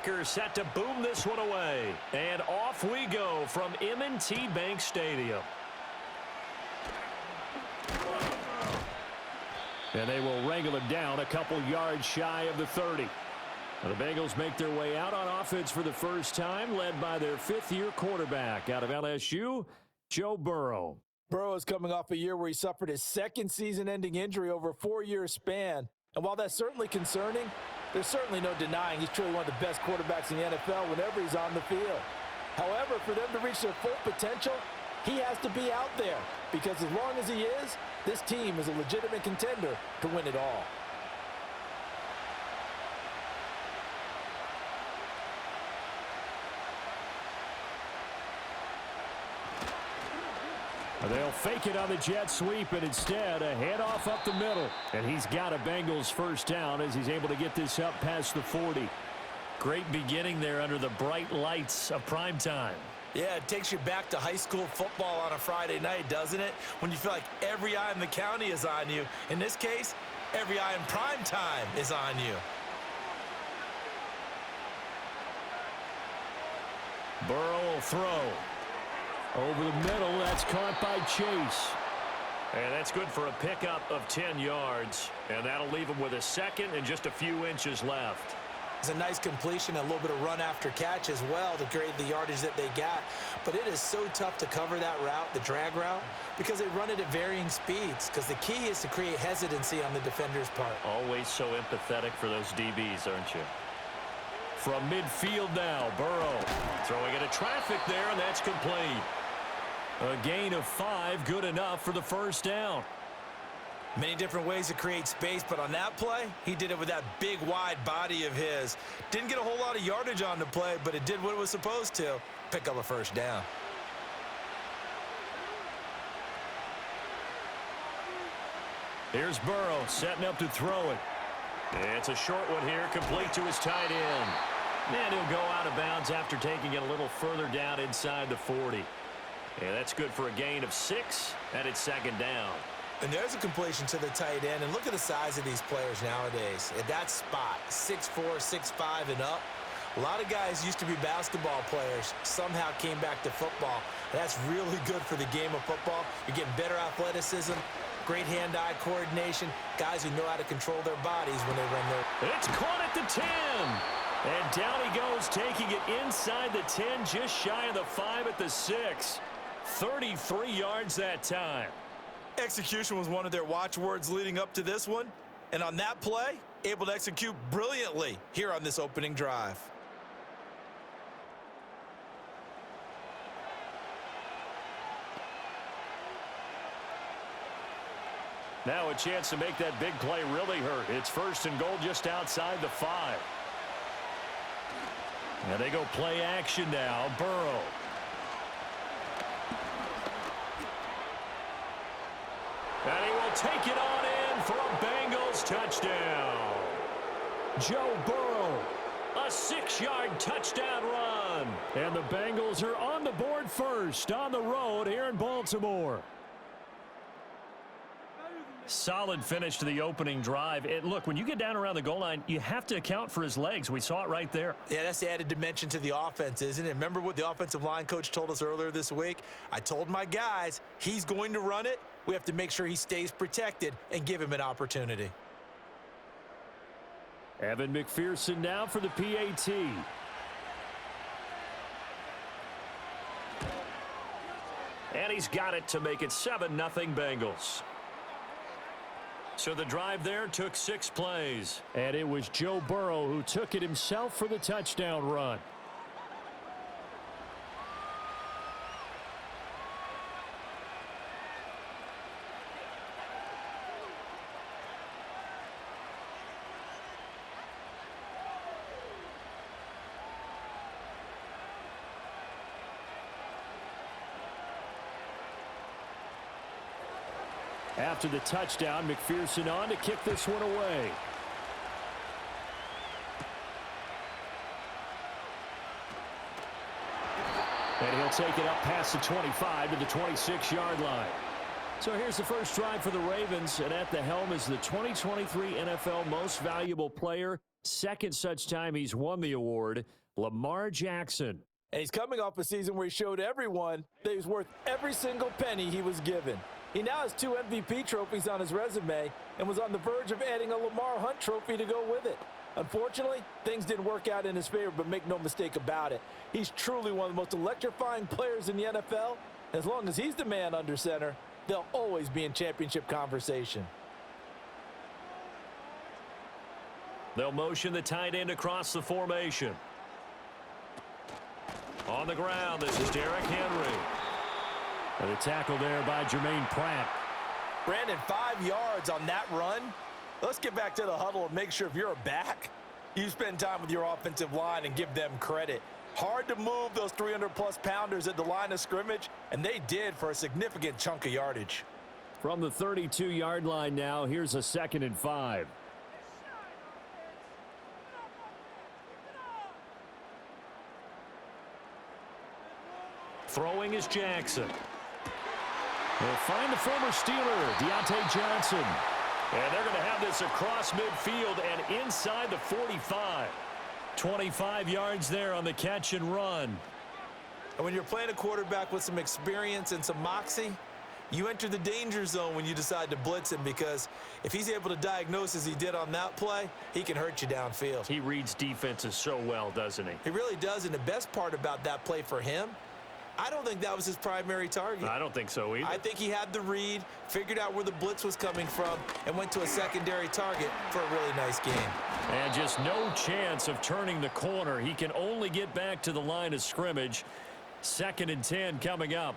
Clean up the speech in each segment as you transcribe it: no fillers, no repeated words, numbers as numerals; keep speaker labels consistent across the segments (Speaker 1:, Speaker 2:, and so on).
Speaker 1: kicker set to boom this one away. And off we go from M&T Bank Stadium. And they will wrangle him down a couple yards shy of the 30. The Bengals make their way out on offense for the first time, led by their fifth-year quarterback out of LSU, Joe Burrow.
Speaker 2: Burrow is coming off a year where he suffered his second season-ending injury over a 4-year span. And while that's certainly concerning, there's certainly no denying he's truly one of the best quarterbacks in the NFL whenever he's on the field. However, for them to reach their full potential, he has to be out there. Because as long as he is, this team is a legitimate contender to win it all.
Speaker 1: They'll fake it on the jet sweep, and instead a handoff up the middle. And he's got a Bengals first down as he's able to get this up past the 40. Great beginning there under the bright lights of prime time.
Speaker 2: Yeah, it takes you back to high school football on a Friday night, doesn't it? When you feel like every eye in the county is on you. In this case, every eye in prime time is on you.
Speaker 1: Burrow will throw. Over the middle, that's caught by Chase. And that's good for a pickup of 10 yards. And that'll leave him with a second and just a few inches left.
Speaker 2: It's a nice completion, a little bit of run after catch as well to grade the yardage that they got. But it is so tough to cover that route, the drag route, because they run it at varying speeds. Because the key is to create hesitancy on the defender's part.
Speaker 1: Always so empathetic for those DBs, aren't you? From midfield now, Burrow throwing into traffic there, and that's complete. A gain of 5, good enough for the first down.
Speaker 2: Many different ways to create space, but on that play, he did it with that big, wide body of his. Didn't get a whole lot of yardage on the play, but it did what it was supposed to, pick up a first down.
Speaker 1: Here's Burrow setting up to throw it. It's a short one here, complete to his tight end. And he'll go out of bounds after taking it a little further down inside the 40. And that's good for a gain of 6, and it's second down.
Speaker 2: And there's a completion to the tight end. And look at the size of these players nowadays. At that spot, 6'4", 6'5", and up. A lot of guys used to be basketball players, somehow came back to football. And that's really good for the game of football. You're getting better athleticism, great hand-eye coordination, guys who know how to control their bodies when they run their...
Speaker 1: It's caught at the 10. And down he goes, taking it inside the 10, just shy of the 5 at the 6. 33 yards that time.
Speaker 2: Execution was one of their watchwords leading up to this one. And on that play, able to execute brilliantly here on this opening drive.
Speaker 1: Now a chance to make that big play really hurt. It's first and goal just outside the 5. And they go play action now. Burrow. And he will take it on in for a Bengals touchdown. Joe Burrow, a 6-yard touchdown run. And the Bengals are on the board first on the road here in Baltimore. Solid finish to the opening drive. And look, when you get down around the goal line, you have to account for his legs. We saw it right there.
Speaker 2: Yeah, that's the added dimension to the offense, isn't it? Remember what the offensive line coach told us earlier this week? I told my guys, he's going to run it. We have to make sure he stays protected and give him an opportunity.
Speaker 1: Evan McPherson now for the PAT. And he's got it to make it 7-0 Bengals. So the drive there took 6 plays. And it was Joe Burrow who took it himself for the touchdown run. After the touchdown, McPherson on to kick this one away. And he'll take it up past the 25 to the 26-yard line. So here's the first drive for the Ravens, and at the helm is the 2023 NFL Most Valuable Player, Second such time he's won the award, Lamar Jackson.
Speaker 2: And he's coming off a season where he showed everyone that he was worth every single penny he was given. He now has 2 MVP trophies on his resume and was on the verge of adding a Lamar Hunt trophy to go with it. Unfortunately, things didn't work out in his favor, but make no mistake about it. He's truly one of the most electrifying players in the NFL. As long as he's the man under center, they'll always be in championship conversation.
Speaker 1: They'll motion the tight end across the formation. On the ground, this is Derrick Henry. And a tackle there by Jermaine Pratt.
Speaker 2: Brandon, 5 yards on that run. Let's get back to the huddle and make sure if you're a back, you spend time with your offensive line and give them credit. Hard to move those 300-plus pounders at the line of scrimmage, and they did for a significant chunk of yardage.
Speaker 1: From the 32-yard line now, here's a 2nd and 5. Throwing is Jackson. They'll find the former Steeler, Deontay Johnson. And they're going to have this across midfield and inside the 45. 25 yards there on the catch and run.
Speaker 2: And when you're playing a quarterback with some experience and some moxie, you enter the danger zone when you decide to blitz him, because if he's able to diagnose as he did on that play, he can hurt you downfield.
Speaker 1: He reads defenses so well, doesn't he?
Speaker 2: He really does, and the best part about that play for him, I don't think that was his primary target.
Speaker 1: I don't think so either.
Speaker 2: I think he had the read, figured out where the blitz was coming from, and went to a secondary target for a really nice game.
Speaker 1: And just no chance of turning the corner. He can only get back to the line of scrimmage. 2nd and 10 coming up.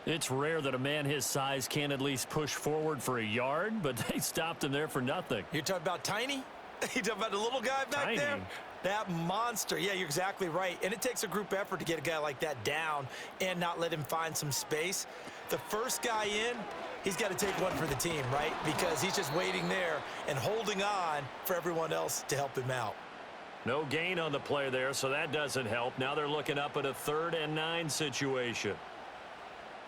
Speaker 1: It's rare that a man his size can at least push forward for a yard, but they stopped him there for nothing.
Speaker 2: You're talking about Tiny? You talking about the little guy back there? That monster. Yeah, you're exactly right. And it takes a group effort to get a guy like that down and not let him find some space. The first guy in, he's got to take one for the team, right? Because he's just waiting there and holding on for everyone else to help him out.
Speaker 1: No gain on the play there, so that doesn't help. Now they're looking up at a 3rd and 9 situation.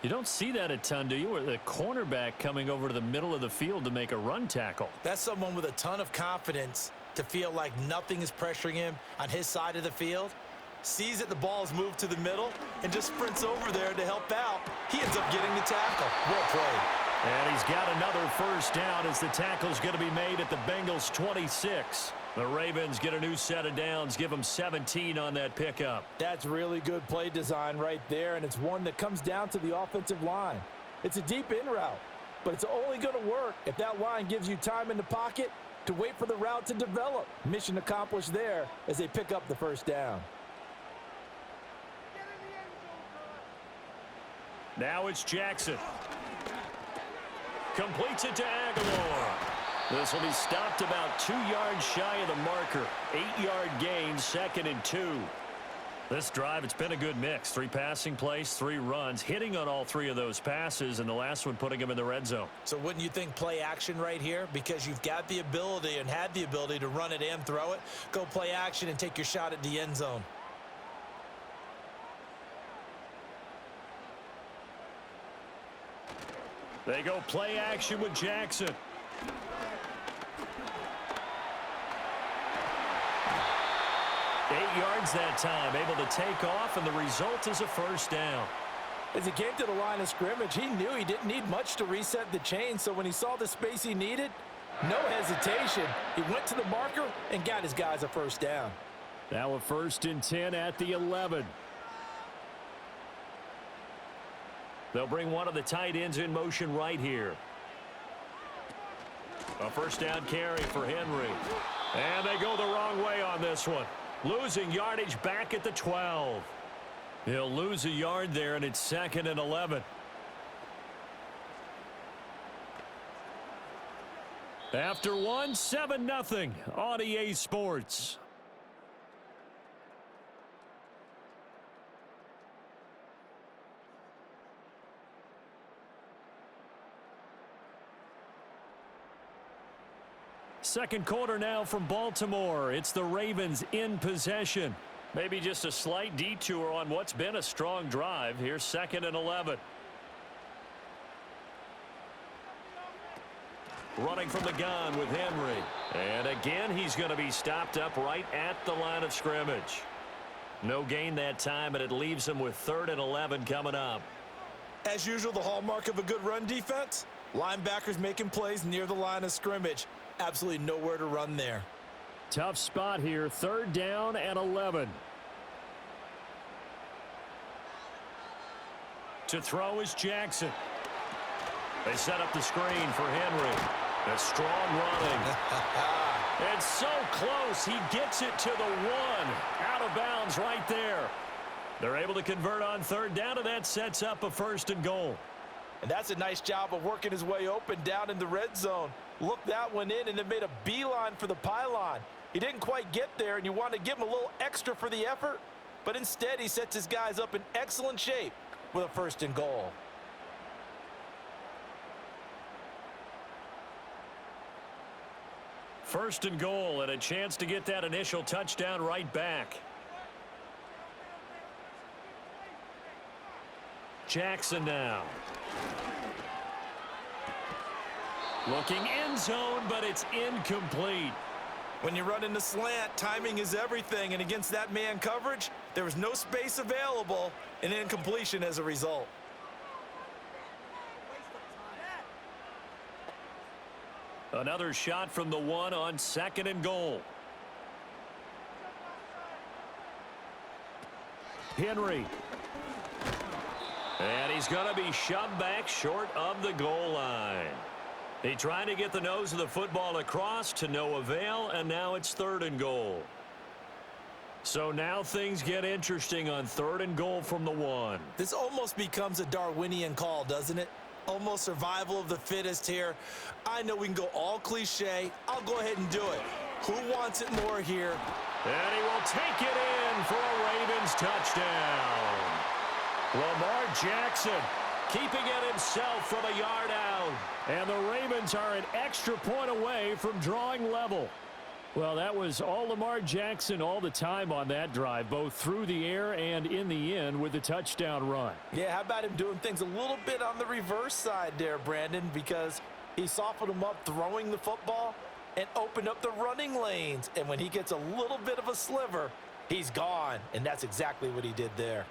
Speaker 1: You don't see that a ton, do you? Or the cornerback coming over to the middle of the field to make a run tackle.
Speaker 2: That's someone with a ton of confidence to feel like nothing is pressuring him on his side of the field. Sees that the ball is moved to the middle and just sprints over there to help out. He ends up getting the tackle. Well played.
Speaker 1: And he's got another first down as the tackle's going to be made at the Bengals 26. The Ravens get a new set of downs, give them 17 on that pickup.
Speaker 2: That's really good play design right there, and it's one that comes down to the offensive line. It's a deep in route, but it's only going to work if that line gives you time in the pocket to wait for the route to develop. Mission accomplished there as they pick up the first down.
Speaker 1: Now it's Jackson. Completes it to Aguilar. This will be stopped about 2 yards shy of the marker. 8-yard gain, 2nd and 2. This drive, it's been a good mix. 3 passing plays, 3 runs, hitting on all 3 of those passes, and the last one putting him in the red zone.
Speaker 2: So wouldn't you think play action right here? Because you've got the ability and had the ability to run it and throw it. Go play action and take your shot at the end zone.
Speaker 1: They go play action with Jackson. Eight yards that time, able to take off, and the result is a first down.
Speaker 2: As he came to the line of scrimmage, he knew he didn't need much to reset the chain, so when he saw the space he needed, no hesitation. He went to the marker and got his guys a first down.
Speaker 1: Now a 1st and 10 at the 11. They'll bring one of the tight ends in motion right here. A first down carry for Henry. And they go the wrong way on this one. Losing yardage back at the 12. He'll lose a yard there, and it's 2nd and 11. After one, 7-0 on EA Sports. Second quarter now from Baltimore. It's the Ravens in possession. Maybe just a slight detour on what's been a strong drive. Here's 2nd and 11. running from the gun with Henry. And again, he's going to be stopped up right at the line of scrimmage. No gain that time, and it leaves him with 3rd and 11 coming up.
Speaker 2: As usual, the hallmark of a good run defense, linebackers making plays near the line of scrimmage. Absolutely nowhere to run there.
Speaker 3: Tough spot here, 3rd down and 11.
Speaker 1: To throw is Jackson. They set up the screen for Henry. A strong running. It's so close. He gets it to the 1. Out of bounds right there. They're able to convert on 3rd down, and that sets up a 1st and goal.
Speaker 2: And that's a nice job of working his way open down in the red zone. Looked that one in and then made a beeline for the pylon. He didn't quite get there, and you want to give him a little extra for the effort. But instead, he sets his guys up in excellent shape with a 1st and goal.
Speaker 1: First and goal, and a chance to get that initial touchdown right back. Jackson now. Looking end zone, but it's incomplete.
Speaker 2: When you run in the slant, timing is everything, and against that man coverage, there was no space available, and incompletion as a result.
Speaker 1: Another shot from the 1 on 2nd and goal.
Speaker 3: Henry.
Speaker 1: And he's going to be shoved back short of the goal line. He tried to get the nose of the football across to no avail, and now it's 3rd and goal. So now things get interesting on 3rd and goal from the 1.
Speaker 2: This almost becomes a Darwinian call, doesn't it? Almost survival of the fittest here. I know we can go all cliche. I'll go ahead and do it. Who wants it more here?
Speaker 1: And he will take it in for a Ravens touchdown. Lamar Jackson keeping it himself from a yard out.
Speaker 3: And the Ravens are an extra point away from drawing level. Well, that was all Lamar Jackson all the time on that drive, both through the air and in the end with the touchdown run.
Speaker 2: Yeah, how about him doing things a little bit on the reverse side there, Brandon, because he softened him up throwing the football and opened up the running lanes. And when he gets a little bit of a sliver, he's gone. And that's exactly what he did there.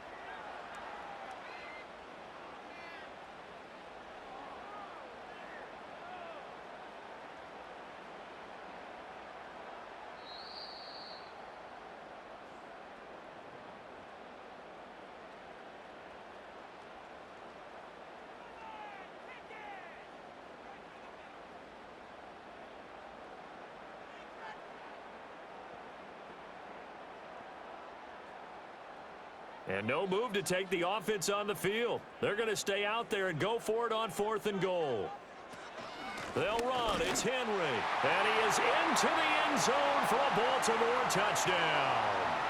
Speaker 1: And no move to take the offense on the field. They're going to stay out there and go for it on 4th and goal. They'll run. It's Henry. And he is into the end zone for a Baltimore touchdown.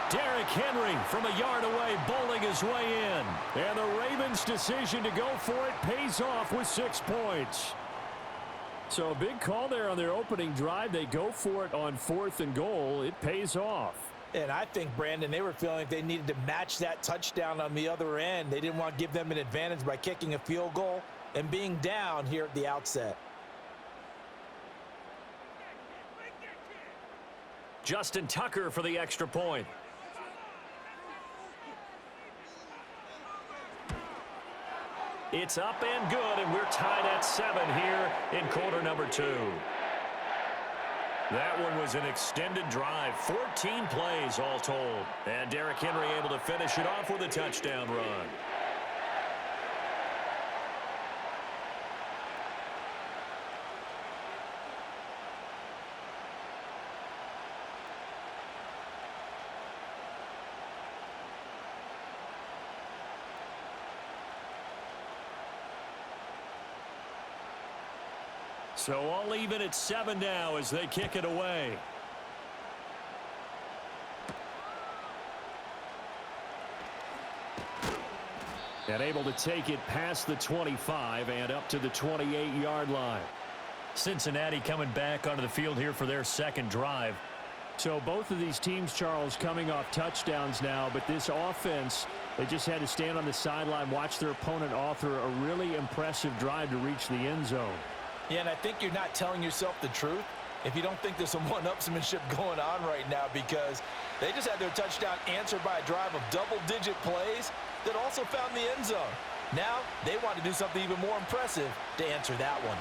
Speaker 3: Derrick Henry from a yard away bowling his way in. And the Ravens' decision to go for it pays off with 6 points. So a big call there on their opening drive. They go for it on 4th and goal. It pays off.
Speaker 2: And I think, Brandon, they were feeling like they needed to match that touchdown on the other end. They didn't want to give them an advantage by kicking a field goal and being down here at the outset.
Speaker 1: Justin Tucker for the extra point. It's up and good, and we're tied at 7 here in quarter number 2. That one was an extended drive, 14 plays all told. And Derrick Henry able to finish it off with a touchdown run. So all even at 7 now as they kick it away.
Speaker 3: And able to take it past the 25 and up to the 28-yard line.
Speaker 1: Cincinnati coming back onto the field here for their second drive.
Speaker 3: So both of these teams, Charles, coming off touchdowns now, but this offense, they just had to stand on the sideline, watch their opponent author a really impressive drive to reach the end zone.
Speaker 2: Yeah, and I think you're not telling yourself the truth if you don't think there's some one-upsmanship going on right now, because they just had their touchdown answered by a drive of double-digit plays that also found the end zone. Now they want to do something even more impressive to answer that one.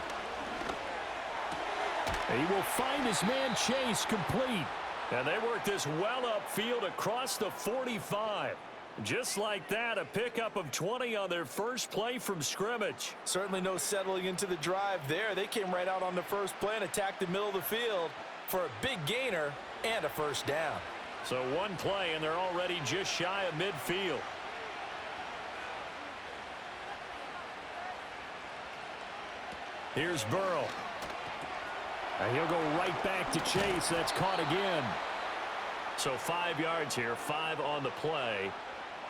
Speaker 3: He will find his man Chase complete. And they work this well upfield across the 45. Just like that, a pickup of 20 on their first play from scrimmage.
Speaker 2: Certainly no settling into the drive there. They came right out on the first play and attacked the middle of the field for a big gainer and a first down.
Speaker 1: So one play, and they're already just shy of midfield.
Speaker 3: Here's Burrow. And he'll go right back to Chase. That's caught again.
Speaker 1: So 5 yards here, 5 on the play.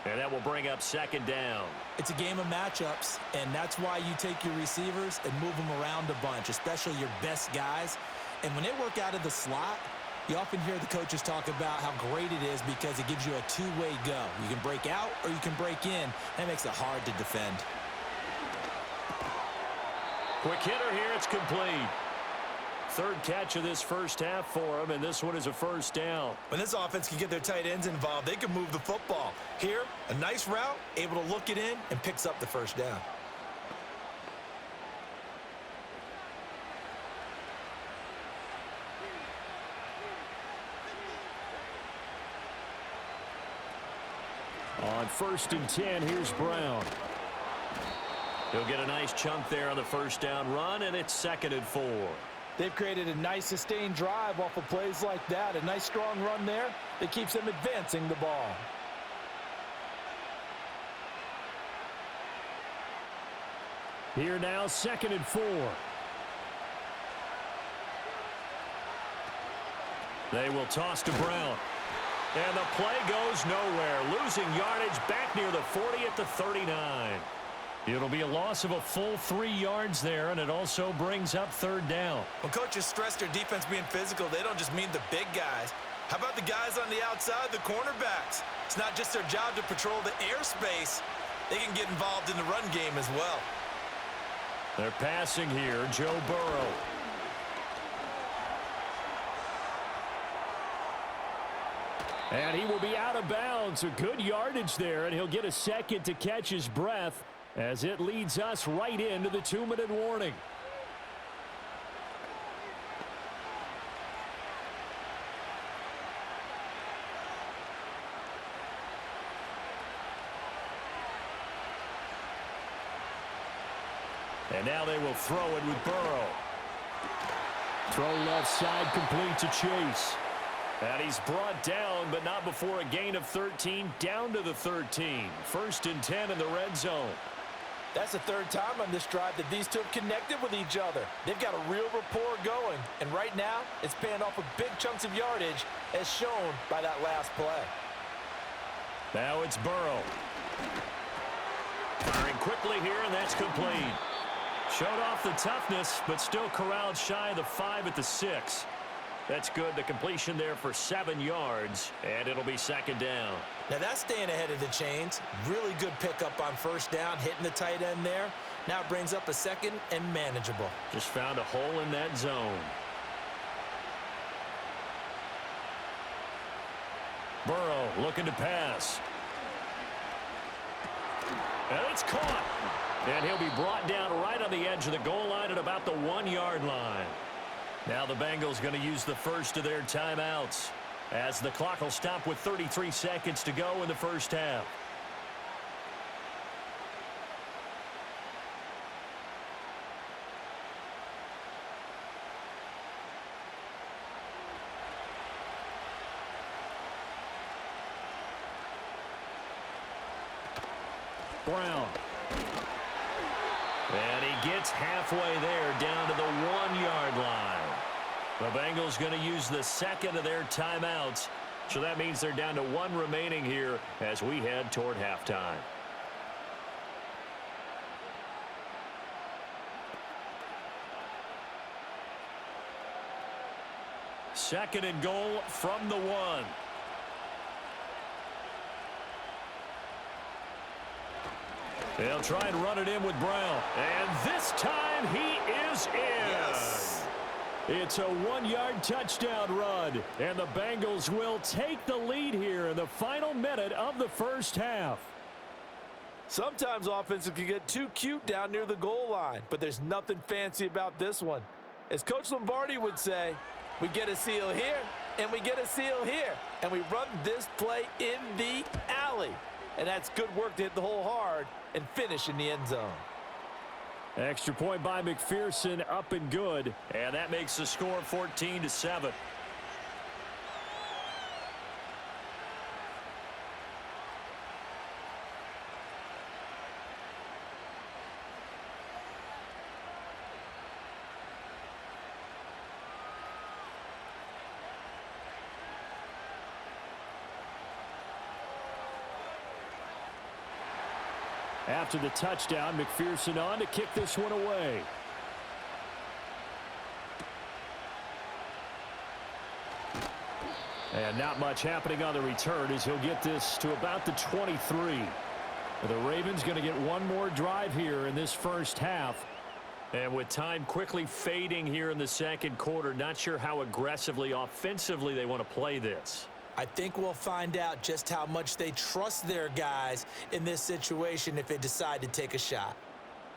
Speaker 1: And that will bring up second down.
Speaker 2: It's a game of matchups, and that's why you take your receivers and move them around a bunch, especially your best guys. And when they work out of the slot, you often hear the coaches talk about how great it is because it gives you a two-way go. You can break out or you can break in. That makes it hard to defend.
Speaker 1: Quick hitter here, it's complete. Third catch of this first half for him, and this one is a first down.
Speaker 2: When this offense can get their tight ends involved, they can move the football. Here, a nice route, able to look it in, and picks up the first down.
Speaker 3: On 1st and 10, here's Brown.
Speaker 1: He'll get a nice chunk there on the first down run, and it's 2nd and 4.
Speaker 2: They've created a nice sustained drive off of plays like that. A nice strong run there that keeps them advancing the ball.
Speaker 3: Here now, 2nd and 4.
Speaker 1: They will toss to Brown. And the play goes nowhere. Losing yardage back near the 40 at the 39.
Speaker 3: It'll be a loss of a full 3 yards there, and it also brings up third down.
Speaker 2: When coaches stress their defense being physical, they don't just mean the big guys. How about the guys on the outside, the cornerbacks? It's not just their job to patrol the airspace. They can get involved in the run game as well.
Speaker 3: They're passing here, Joe Burrow. And he will be out of bounds. A good yardage there, and he'll get a second to catch his breath as it leads us right into the 2-minute warning. And now they will throw it with Burrow. Throw left side complete to Chase.
Speaker 1: And he's brought down, but not before a gain of 13, down to the 13. 1st and 10 in the red zone.
Speaker 2: That's the third time on this drive that these two have connected with each other. They've got a real rapport going, and right now it's paying off with big chunks of yardage as shown by that last play.
Speaker 1: Now it's Burrow. Firing quickly here, and that's complete. Showed off the toughness, but still corralled shy of the 5 at the 6. That's good. The completion there for 7 yards, and it'll be second down.
Speaker 2: Now that's staying ahead of the chains. Really good pickup on first down, hitting the tight end there. Now it brings up a second and manageable.
Speaker 1: Just found a hole in that zone.
Speaker 3: Burrow looking to pass.
Speaker 1: And it's caught. And he'll be brought down right on the edge of the goal line at about the 1-yard line. Now the Bengals going to use the first of their timeouts as the clock will stop with 33 seconds to go in the first half.
Speaker 3: Brown.
Speaker 1: And he gets halfway there down to the 1-yard line. The Bengals going to use the second of their timeouts. So that means they're down to 1 remaining here as we head toward halftime.
Speaker 3: Second and goal from the 1. They'll try and run it in with Brown. And this time he is in.
Speaker 2: Yes.
Speaker 3: It's a 1-yard touchdown run. And the Bengals will take the lead here in the final minute of the first half.
Speaker 2: Sometimes offenses can get too cute down near the goal line, but there's nothing fancy about this one. As Coach Lombardi would say, we get a seal here, and we get a seal here, and we run this play in the alley. And that's good work to hit the hole hard and finish in the end zone.
Speaker 3: Extra point by McPherson, up and good.
Speaker 1: And that makes the score 14-7.
Speaker 3: After the touchdown, McPherson on to kick this one away. And not much happening on the return as he'll get this to about the 23. The Ravens going to get one more drive here in this first half.
Speaker 1: And with time quickly fading here in the second quarter, not sure how aggressively, offensively they want to play this.
Speaker 2: I think we'll find out just how much they trust their guys in this situation if they decide to take a shot.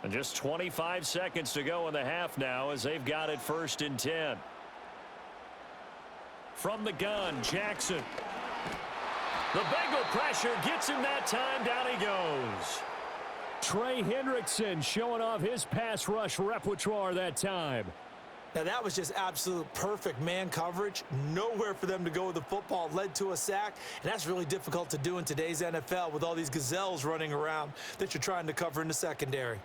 Speaker 1: And just 25 seconds to go in the half now as they've got it 1st and 10. From the gun, Jackson. The Bengal pressure gets him that time. Down he goes.
Speaker 3: Trey Hendrickson showing off his pass rush repertoire that time.
Speaker 2: Now, that was just absolute perfect man coverage. Nowhere for them to go with the football. Led to a sack, and that's really difficult to do in today's NFL with all these gazelles running around that you're trying to cover in the secondary.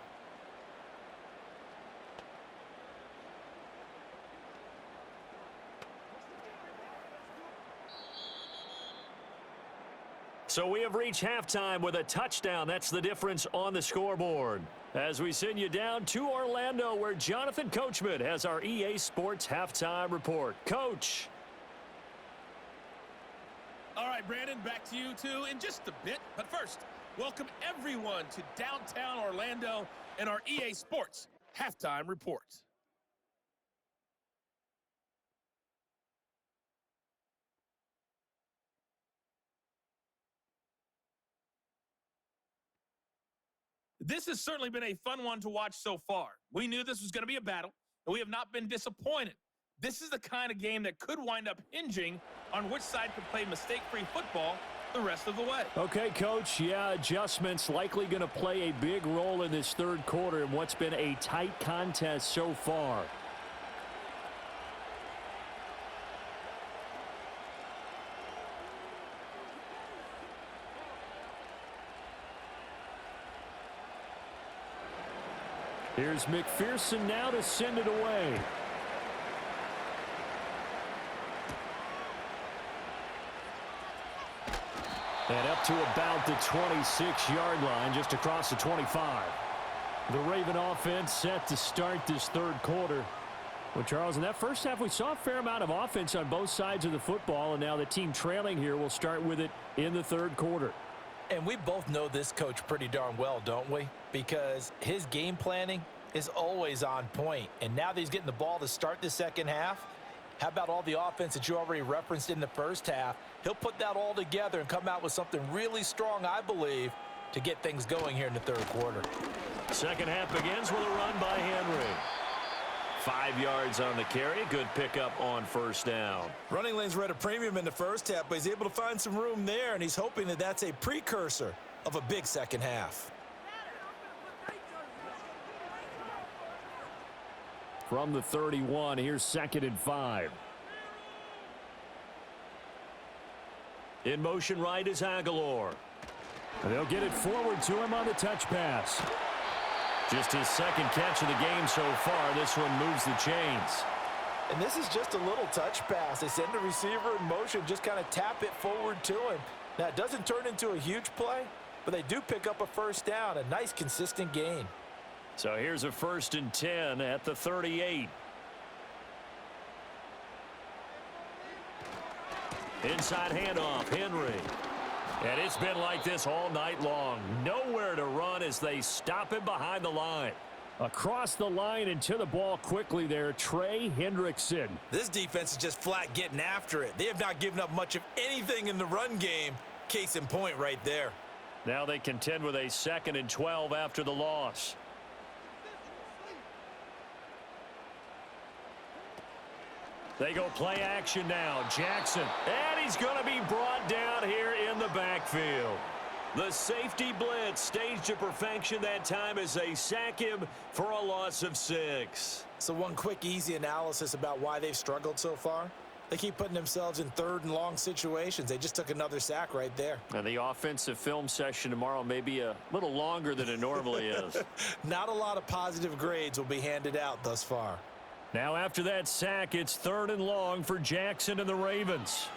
Speaker 1: So we have reached halftime with a touchdown. That's the difference on the scoreboard. As we send you down to Orlando, where Jonathan Coachman has our EA Sports Halftime Report. Coach.
Speaker 4: All right, Brandon, back to you two in just a bit. But first, welcome everyone to downtown Orlando and our EA Sports Halftime Report. This has certainly been a fun one to watch so far. We knew this was going to be a battle, and we have not been disappointed. This is the kind of game that could wind up hinging on which side could play mistake-free football the rest of the way.
Speaker 3: Okay, Coach, yeah, adjustments likely going to play a big role in this third quarter in what's been a tight contest so far. Here's McPherson now to send it away. And up to about the 26-yard line, just across the 25. The Raven offense set to start this third quarter. Well, Charles, in that first half, we saw a fair amount of offense on both sides of the football, and now the team trailing here will start with it in the third quarter.
Speaker 2: And we both know this coach pretty darn well, don't we? Because his game planning is always on point. And now that he's getting the ball to start the second half, how about all the offense that you already referenced in the first half? He'll put that all together and come out with something really strong, I believe, to get things going here in the third quarter.
Speaker 1: Second half begins with a run by Henry. 5 yards on the carry. Good pickup on first down.
Speaker 2: Running lanes were at a premium in the first half, but he's able to find some room there, and he's hoping that that's a precursor of a big second half.
Speaker 3: From the 31, here's 2nd and 5.
Speaker 1: In motion right is Aguilar.
Speaker 3: And they'll get it forward to him on the touch pass.
Speaker 1: Just his second catch of the game so far. This one moves the chains.
Speaker 2: And this is just a little touch pass. They send the receiver in motion, just kind of tap it forward to him. Now, it doesn't turn into a huge play, but they do pick up a first down, a nice, consistent gain.
Speaker 1: So here's a 1st and 10 at the 38. Inside handoff, Henry.
Speaker 3: And it's been like this all night long. Nowhere to run as they stop him behind the line. Across the line and to the ball quickly there, Trey Hendrickson.
Speaker 2: This defense is just flat getting after it. They have not given up much of anything in the run game. Case in point right there.
Speaker 3: Now they contend with a 2nd and 12 after the loss. They go play action now. Jackson. And he's going to be brought down here in the backfield. The safety blitz staged to perfection that time as they sack him for a loss of 6.
Speaker 2: So one quick, easy analysis about why they've struggled so far. They keep putting themselves in 3rd and long situations. They just took another sack right there.
Speaker 3: And the offensive film session tomorrow may be a little longer than it normally is.
Speaker 2: Not a lot of positive grades will be handed out thus far.
Speaker 3: Now after that sack, it's 3rd and long for Jackson and the Ravens.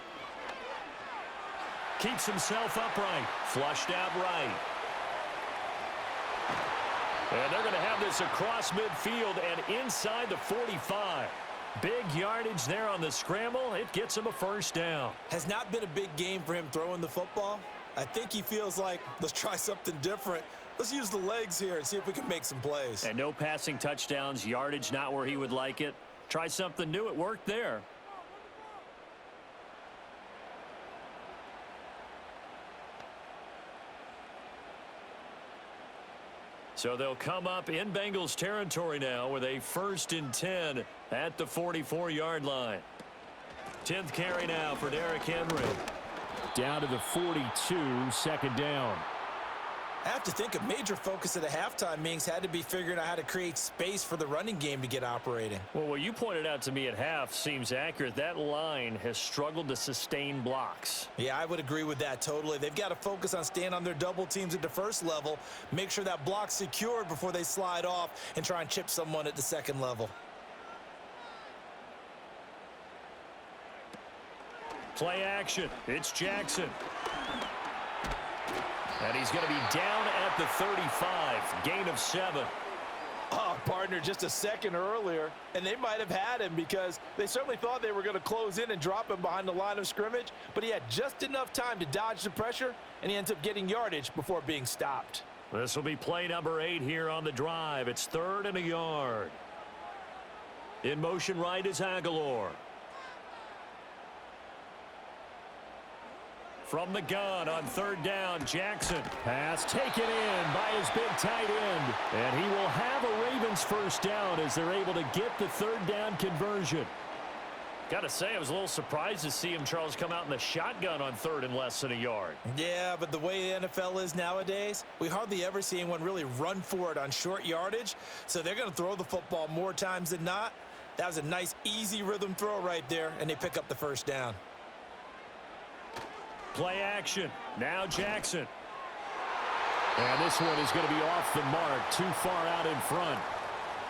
Speaker 3: Keeps himself upright. Flushed out right. And they're going to have this across midfield and inside the 45. Big yardage there on the scramble. It gets him a 1st down.
Speaker 2: Has not been a big game for him throwing the football. I think he feels like, let's try something different. Let's use the legs here and see if we can make some plays.
Speaker 3: And no passing touchdowns, yardage not where he would like it. Try something new. It worked there. So they'll come up in Bengals territory now with a 1st and 10 at the 44-yard line. 10th carry now for Derrick Henry. Down to the 42, 2nd down.
Speaker 2: I have to think a major focus at the halftime meetings had to be figuring out how to create space for the running game to get operating.
Speaker 3: Well, what you pointed out to me at half seems accurate. That line has struggled to sustain blocks.
Speaker 2: Yeah, I would agree with that totally. They've got to focus on staying on their double teams at the 1st level, make sure that block's secured before they slide off and try and chip someone at the 2nd level.
Speaker 3: Play action. It's Jackson. And he's going to be down at the 35. Gain of 7.
Speaker 2: Oh, partner, just a second earlier, and they might have had him because they certainly thought they were going to close in and drop him behind the line of scrimmage, but he had just enough time to dodge the pressure, and he ends up getting yardage before being stopped.
Speaker 3: This will be play number 8 here on the drive. It's 3rd and a yard. In motion right is Aguilar. From the gun on 3rd down, Jackson. Pass taken in by his big tight end. And he will have a Ravens 1st down as they're able to get the 3rd down conversion. Got to say, I was a little surprised to see him, Charles, come out in the shotgun on 3rd and less than a yard.
Speaker 2: Yeah, but the way the NFL is nowadays, we hardly ever see anyone really run for it on short yardage. So they're going to throw the football more times than not. That was a nice, easy rhythm throw right there, and they pick up the 1st down.
Speaker 3: Play action. Now Jackson. And this one is going to be off the mark. Too far out in front.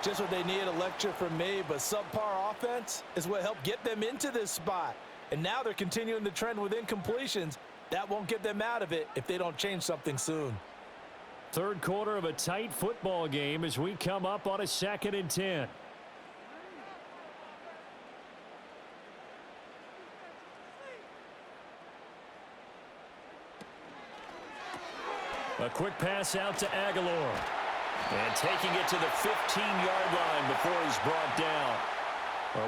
Speaker 2: Just what they needed, a lecture from me, but subpar offense is what helped get them into this spot. And now they're continuing the trend with incompletions. That won't get them out of it if they don't change something soon.
Speaker 3: 3rd quarter of a tight football game as we come up on a 2nd and 10. A quick pass out to Aguilar. And taking it to the 15-yard line before he's brought down.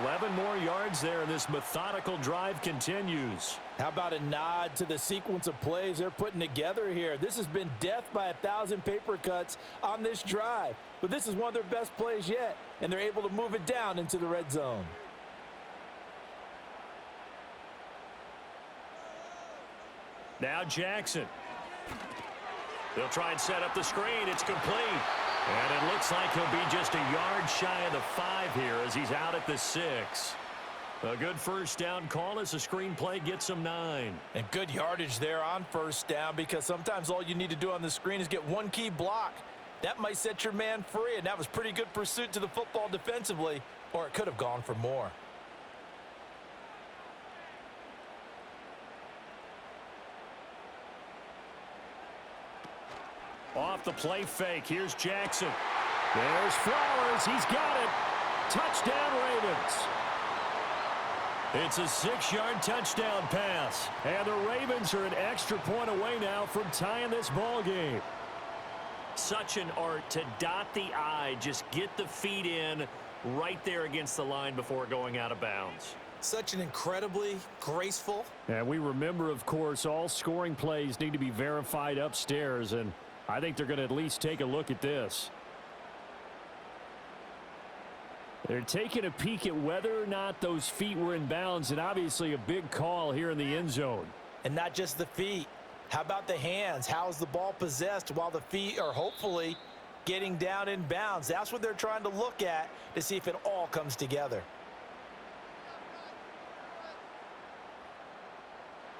Speaker 3: 11 more yards there, and this methodical drive continues.
Speaker 2: How about a nod to the sequence of plays they're putting together here? This has been death by 1,000 paper cuts on this drive. But this is one of their best plays yet, and they're able to move it down into the red zone.
Speaker 3: Now Jackson. They'll try and set up the screen. It's complete. And it looks like he'll be just a yard shy of the 5 here as he's out at the 6. A good 1st down call as the screen play gets him 9.
Speaker 2: And good yardage there on 1st down because sometimes all you need to do on the screen is get one key block. That might set your man free, and that was pretty good pursuit to the football defensively, or it could have gone for more.
Speaker 3: Off the play fake. Here's Jackson. There's Flowers. He's got it. Touchdown, Ravens. It's a 6-yard touchdown pass. And the Ravens are an extra point away now from tying this ball game.
Speaker 1: Such an art to dot the I, just get the feet in right there against the line before going out of bounds.
Speaker 2: Such an incredibly graceful.
Speaker 3: And we remember, of course, all scoring plays need to be verified upstairs, and I think they're going to at least take a look at this. They're taking a peek at whether or not those feet were in bounds, and obviously a big call here in the end zone.
Speaker 2: And not just the feet. How about the hands? How's the ball possessed while the feet are hopefully getting down in bounds? That's what they're trying to look at to see if it all comes together.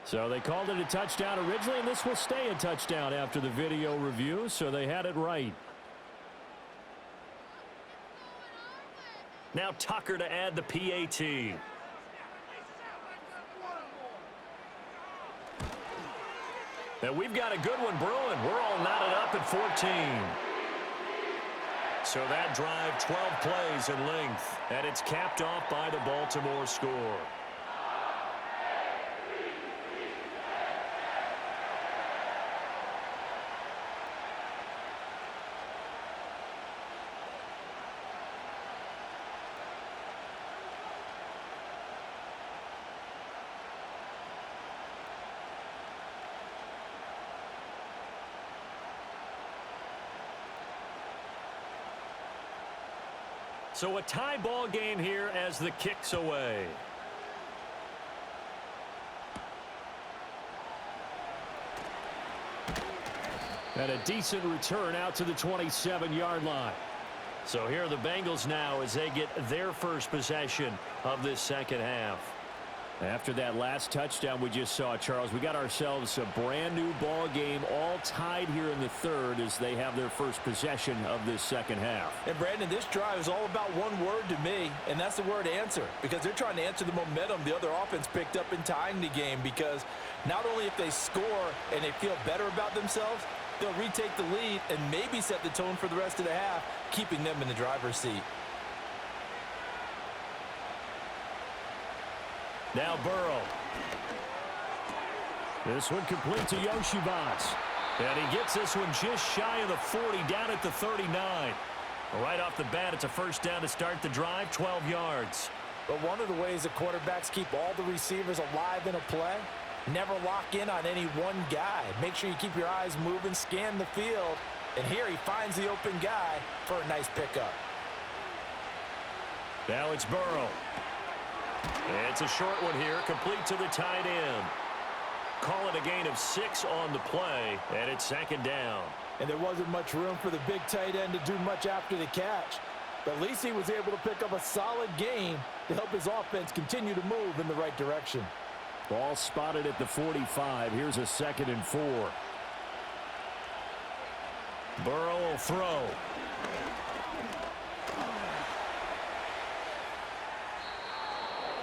Speaker 3: So they called it a touchdown originally, and this will stay a touchdown after the video review, so they had it right.
Speaker 1: Now Tucker to add the PAT. And we've got a good one brewing. We're all knotted up at 14. So that drive, 12 plays in length, and it's capped off by the Baltimore score. So a tie ball game here as the kick's away.
Speaker 3: And a decent return out to the 27-yard line.
Speaker 1: So here are the Bengals now as they get their first possession of this second half.
Speaker 3: After that last touchdown we just saw, Charles, we got ourselves a brand new ball game, all tied here in the third as they have their first possession of this second half.
Speaker 2: And Brandon, this drive is all about one word to me, and that's the word answer, because they're trying to answer the momentum the other offense picked up in tying the game, because not only if they score and they feel better about themselves, they'll retake the lead and maybe set the tone for the rest of the half, keeping them in the driver's seat.
Speaker 3: Now Burrow. This one complete to Yoshibas.
Speaker 1: And he gets this one just shy of the 40, down at the 39. Right off the bat, it's a first down to start the drive, 12 yards.
Speaker 2: But one of the ways the quarterbacks keep all the receivers alive in a play, never lock in on any one guy. Make sure you keep your eyes moving, scan the field, and here he finds the open guy for a nice pickup.
Speaker 1: Now it's Burrow. It's a short one here, complete to the tight end. Call it a gain of 6 on the play, and it's second down.
Speaker 2: And there wasn't much room for the big tight end to do much after the catch. But at least he was able to pick up a solid gain to help his offense continue to move in the right direction.
Speaker 3: Ball spotted at the 45. Here's a 2nd and 4.
Speaker 1: Burrow will throw.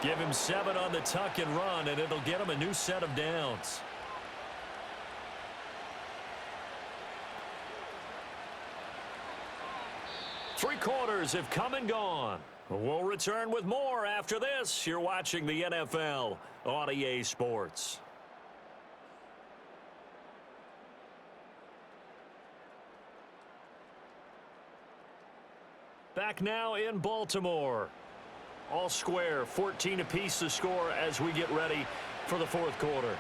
Speaker 1: Give him 7 on the tuck and run, and it'll get him a new set of downs. Three quarters have come and gone. We'll return with more after this. You're watching the NFL on EA Sports. Back now in Baltimore. All square, 14 apiece to score as we get ready for the fourth quarter.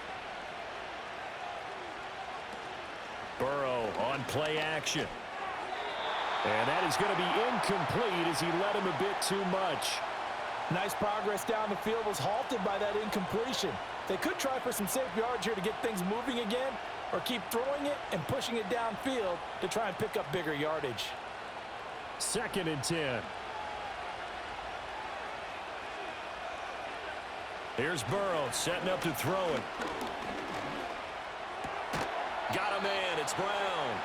Speaker 1: Burrow on play action. And that is going to be incomplete as he led him a bit too much.
Speaker 2: Nice progress down the field was halted by that incompletion. They could try for some safe yards here to get things moving again, or keep throwing it and pushing it downfield to try and pick up bigger yardage.
Speaker 3: 2nd and 10.
Speaker 1: Here's Burrow setting up to throw it. Got a man. It's Brown.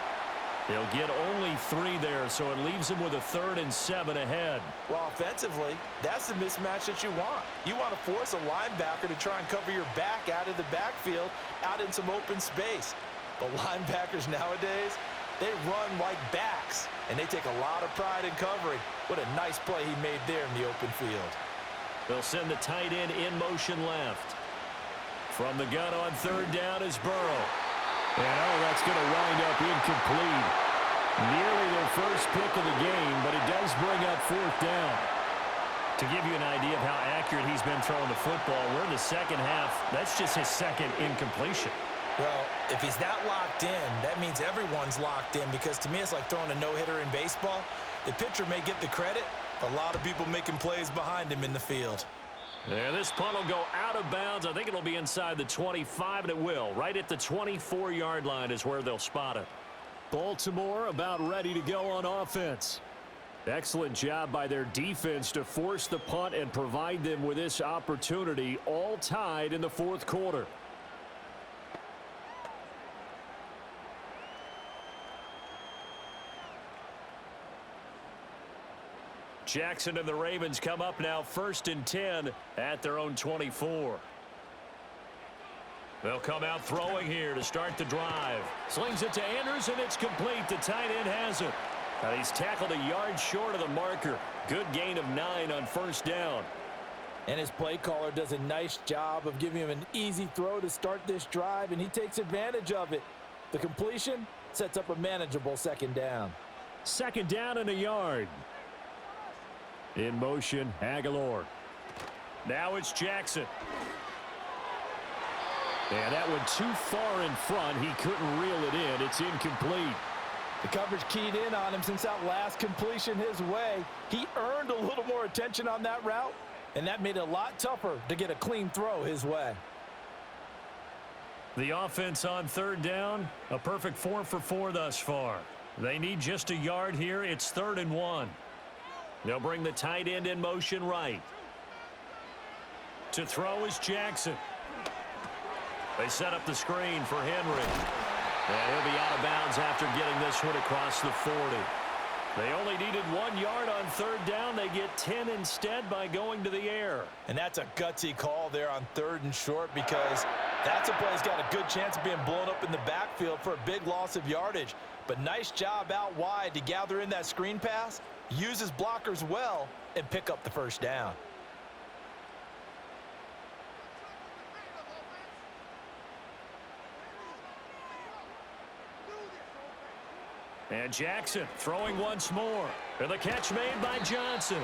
Speaker 1: He'll get only 3 there, so it leaves him with a 3rd and 7 ahead.
Speaker 2: Well, offensively, that's the mismatch that you want. You want to force a linebacker to try and cover your back out of the backfield, out in some open space. But linebackers nowadays, they run like backs, and they take a lot of pride in covering. What a nice play he made there in the open field.
Speaker 1: They'll send the tight end in motion left. From the gun on third down is Burrow.
Speaker 3: And that's going to wind up incomplete. Nearly their first pick of the game, but it does bring up fourth down.
Speaker 1: To give you an idea of how accurate he's been throwing the football, we're in the second half. That's just his second incompletion.
Speaker 2: Well, if he's that locked in, that means everyone's locked in, because to me it's like throwing a no-hitter in baseball. The pitcher may get the credit, but a lot of people making plays behind him in the field.
Speaker 1: Yeah, this punt will go out of bounds. I think it'll be inside the 25, and it will. Right at the 24-yard line is where they'll spot it.
Speaker 3: Baltimore about ready to go on offense. Excellent job by their defense to force the punt and provide them with this opportunity, all tied in the fourth quarter. Jackson and the Ravens come up now 1st and 10 at their own 24.
Speaker 1: They'll come out throwing here to start the drive.
Speaker 3: Slings it to Andrews, and it's complete. The tight end has it.
Speaker 1: He's tackled a yard short of the marker. Good gain of 9 on first down.
Speaker 2: And his play caller does a nice job of giving him an easy throw to start this drive, and he takes advantage of it. The completion sets up a manageable second down.
Speaker 3: Second down and a yard. In motion, Aguilar.
Speaker 1: Now it's Jackson.
Speaker 3: And that one too far in front. He couldn't reel it in. It's incomplete.
Speaker 2: The coverage keyed in on him since that last completion his way. He earned a little more attention on that route, and that made it a lot tougher to get a clean throw his way.
Speaker 1: The offense on third down, a perfect 4 for 4 thus far. They need just a yard here. It's 3rd and 1. They'll bring the tight end in motion right. To throw is Jackson. They set up the screen for Henry. And he'll be out of bounds after getting this one across the 40. They only needed 1 yard on third down. They get 10 instead by going to the air.
Speaker 2: And that's a gutsy call there on 3rd and short, because that's a play that's got a good chance of being blown up in the backfield for a big loss of yardage. But nice job out wide to gather in that screen pass, use his blockers well, and pick up the first down.
Speaker 1: And Jackson throwing once more. And the catch made by Johnson.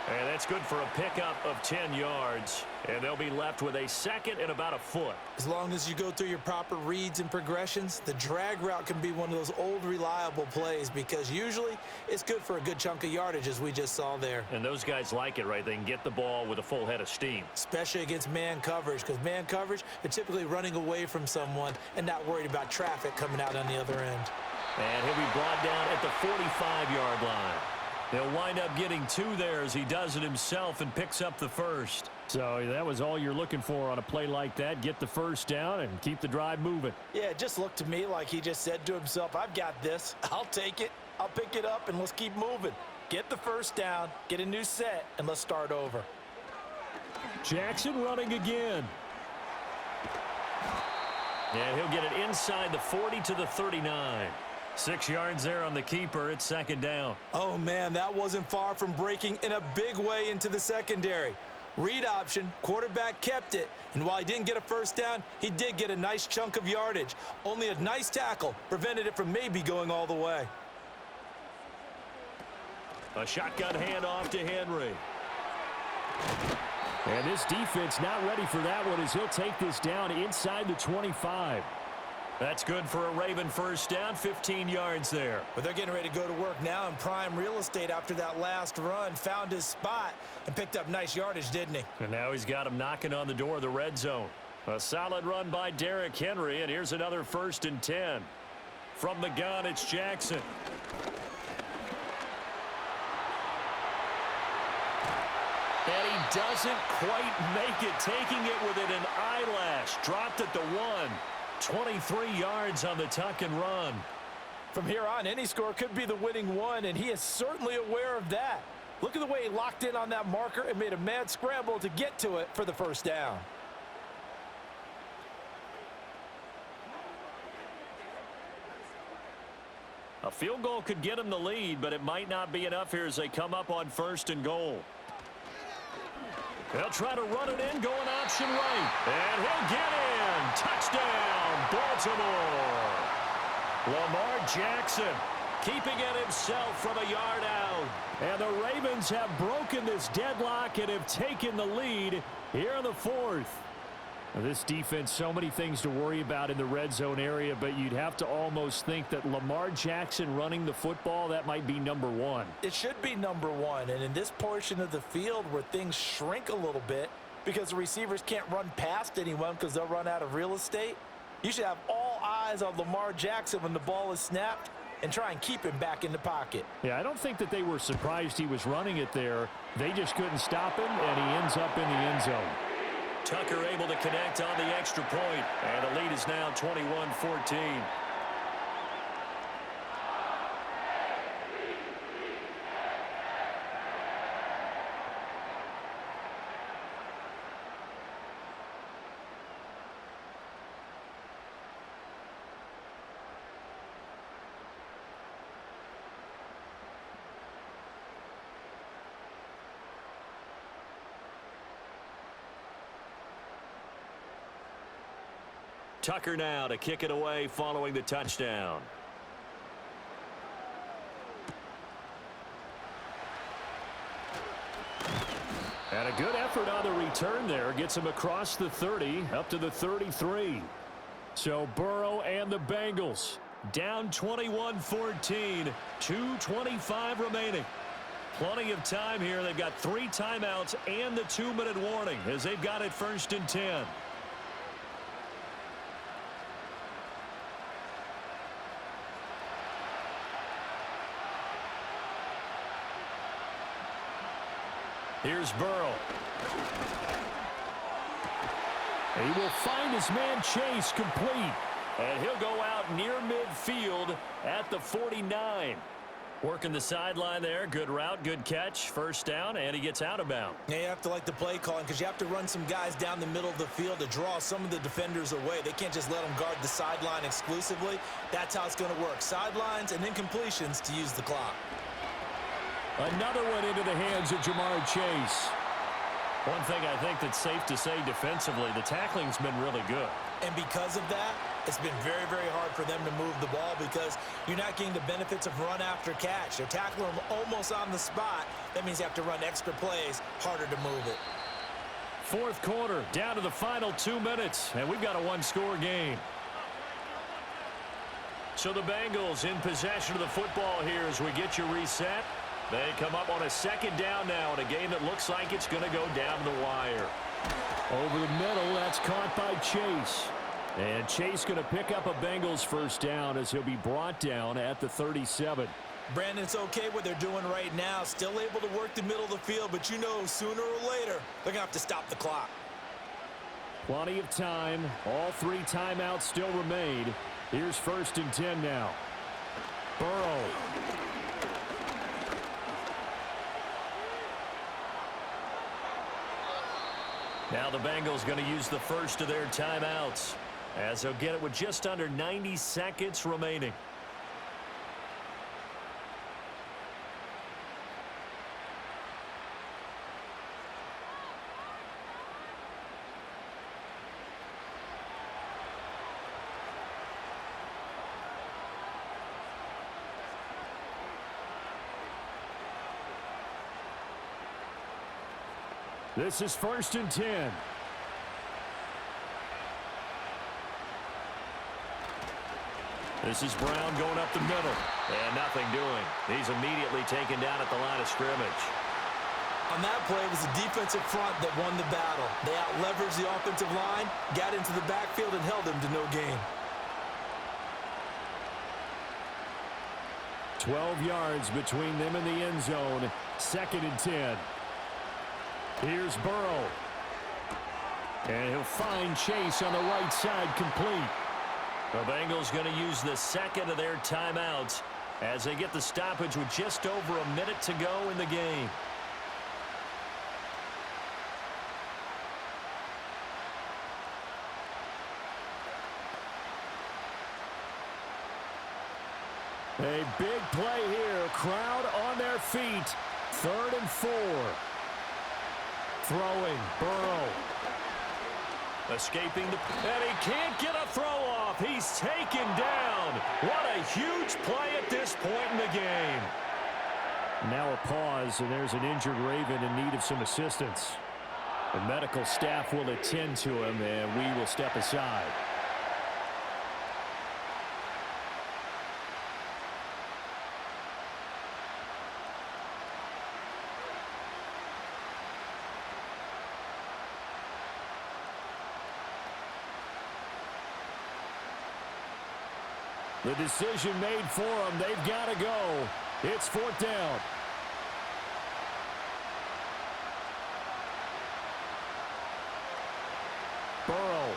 Speaker 1: And that's good for a pickup of 10 yards. And they'll be left with a second and about a foot.
Speaker 2: As long as you go through your proper reads and progressions, the drag route can be one of those old reliable plays, because usually it's good for a good chunk of yardage, as we just saw there.
Speaker 1: And those guys like it, right? They can get the ball with a full head of steam.
Speaker 2: Especially against man coverage, because man coverage, they're typically running away from someone and not worried about traffic coming out on the other end.
Speaker 1: And he'll be brought down at the 45-yard line. He'll wind up getting 2 there as he does it himself and picks up the first.
Speaker 3: So that was all you're looking for on a play like that. Get the first down and keep the drive moving.
Speaker 2: Yeah, it just looked to me like he just said to himself, I've got this. I'll take it. I'll pick it up, and let's keep moving. Get the first down, get a new set, and let's start over.
Speaker 3: Jackson running again.
Speaker 1: And he'll get it inside the 40 to the 39. 6 yards there on the keeper. It's second down.
Speaker 2: Oh, man, that wasn't far from breaking in a big way into the secondary. Read option, quarterback kept it, and while he didn't get a first down, he did get a nice chunk of yardage. Only a nice tackle prevented it from maybe going all the way.
Speaker 1: A shotgun handoff to Henry.
Speaker 3: And this defense not ready for that one, as he'll take this down inside the 25.
Speaker 1: That's good for a Raven first down, 15 yards there.
Speaker 2: But they're getting ready to go to work now in prime real estate after that last run. Found his spot and picked up nice yardage, didn't he?
Speaker 1: And now he's got him knocking on the door of the red zone. A solid run by Derrick Henry, and here's another 1st and 10. From the gun, it's Jackson. And he doesn't quite make it, taking it within an eyelash. Dropped at the 1. 23 yards on the tuck and run.
Speaker 2: From here on, any score could be the winning one, and he is certainly aware of that. Look at the way he locked in on that marker and made a mad scramble to get to it for the first down.
Speaker 1: A field goal could get him the lead, but it might not be enough here as they come up on 1st and goal.
Speaker 3: They'll try to run it in, going option right. And he'll get in. Touchdown, Baltimore. Lamar Jackson keeping it himself from a yard out. And the Ravens have broken this deadlock and have taken the lead here in the fourth. This defense, so many things to worry about in the red zone area, but you'd have to almost think that Lamar Jackson running the football, that might be number one.
Speaker 2: It should be number one, and in this portion of the field where things shrink a little bit because the receivers can't run past anyone because they'll run out of real estate, you should have all eyes on Lamar Jackson when the ball is snapped and try and keep him back in the pocket.
Speaker 3: Yeah, I don't think that they were surprised he was running it there. They just couldn't stop him, and he ends up in the end zone.
Speaker 1: Tucker able to connect on the extra point, and the lead is now 21-14. Tucker now to kick it away following the touchdown.
Speaker 3: And a good effort on the return there. Gets him across the 30, up to the 33. So Burrow and the Bengals down 21-14, 2:25 remaining. Plenty of time here. They've got 3 timeouts and the 2-minute warning as they've got it 1st and 10. Here's Burrow. He will find his man Chase complete. And he'll go out near midfield at the 49. Working the sideline there. Good route, good catch. 1st down, and he gets out of bounds.
Speaker 2: Yeah, you have to like the play calling because you have to run some guys down the middle of the field to draw some of the defenders away. They can't just let them guard the sideline exclusively. That's how it's going to work. Sidelines and then completions to use the clock.
Speaker 3: Another one into the hands of Jamar Chase.
Speaker 1: One thing I think that's safe to say defensively, the tackling's been really good.
Speaker 2: And because of that, it's been very, very hard for them to move the ball because you're not getting the benefits of run after catch. They're tackling them almost on the spot. That means you have to run extra plays, harder to move it.
Speaker 3: 4th quarter, down to the final 2 minutes, and we've got a 1-score game.
Speaker 1: So the Bengals in possession of the football here as we get you reset. They come up on a 2nd down now in a game that looks like it's going to go down the wire.
Speaker 3: Over the middle, that's caught by Chase. And Chase going to pick up a Bengals 1st down as he'll be brought down at the 37.
Speaker 2: Brandon, it's okay what they're doing right now. Still able to work the middle of the field, but you know sooner or later they're going to have to stop the clock.
Speaker 3: Plenty of time. All 3 timeouts still remain. Here's 1st and 10 now. Burrow.
Speaker 1: Now the Bengals going to use the first of their timeouts as they'll get it with just under 90 seconds remaining.
Speaker 3: This is 1st and 10.
Speaker 1: This is Brown going up the middle. And nothing doing. He's immediately taken down at the line of scrimmage.
Speaker 2: On that play, it was the defensive front that won the battle. They out-leveraged the offensive line, got into the backfield, and held him to no gain.
Speaker 3: 12 yards between them and the end zone. 2nd and 10. Here's Burrow. And he'll find Chase on the right side complete.
Speaker 1: The Bengals going to use the 2nd of their timeouts as they get the stoppage with just over a minute to go in the game.
Speaker 3: A big play here. Crowd on their feet. 3rd and 4. Throwing, Burrow.
Speaker 1: Escaping the...
Speaker 3: And he can't get a throw off. He's taken down. What a huge play at this point in the game. Now a pause, and there's an injured Raven in need of some assistance. The medical staff will attend to him, and we will step aside. The decision made for them. They've got to go. It's 4th down. Burrow.